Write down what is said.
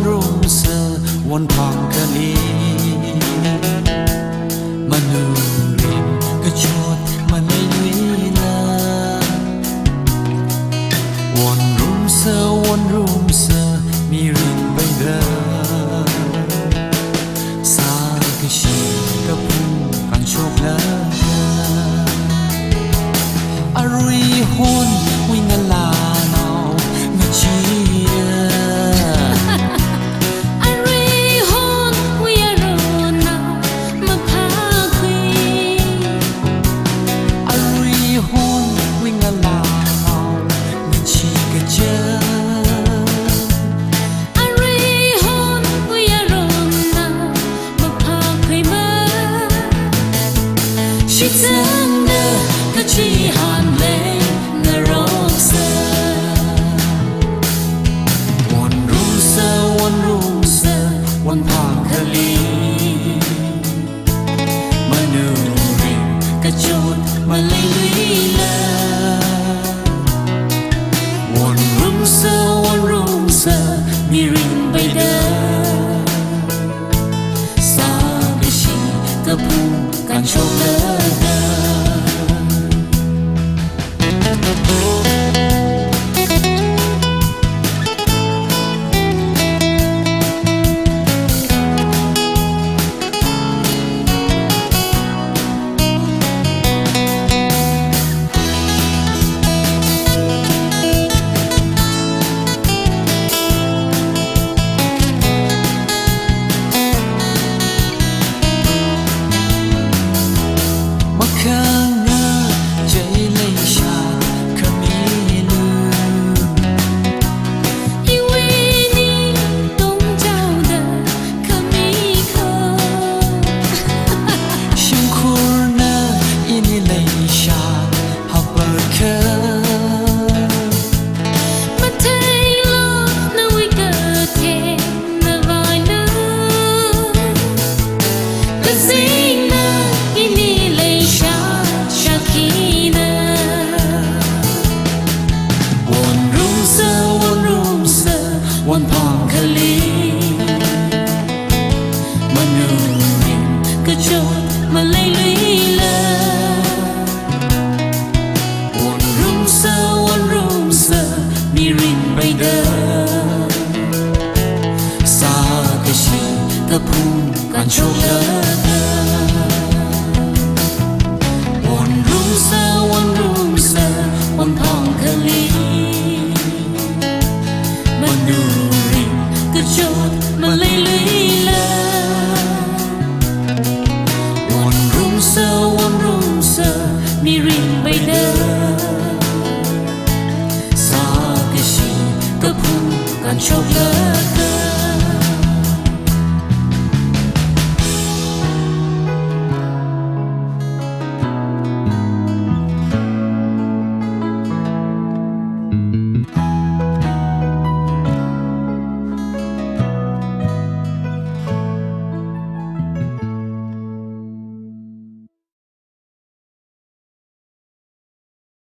rum sơ won pang kali manurin kachot manay wila won rum sơ mi rin bay da sa kashi kapu kan chok la arui hon wingala now ngachi chỉ hàn lên ngờ rong sơ won rum sơ won pang kali manurin kachot malay luila won rum sơ mi ring bay da sa bishi kapu kan chok la won pang kali manurin kachot malay luila won rum sơ mi rin bay da sa kashi kapu kan chok la won rum sơ won pang kali manurin kachot malay luila won rum sơ mi rin bay da sa kashi kapu kan chok la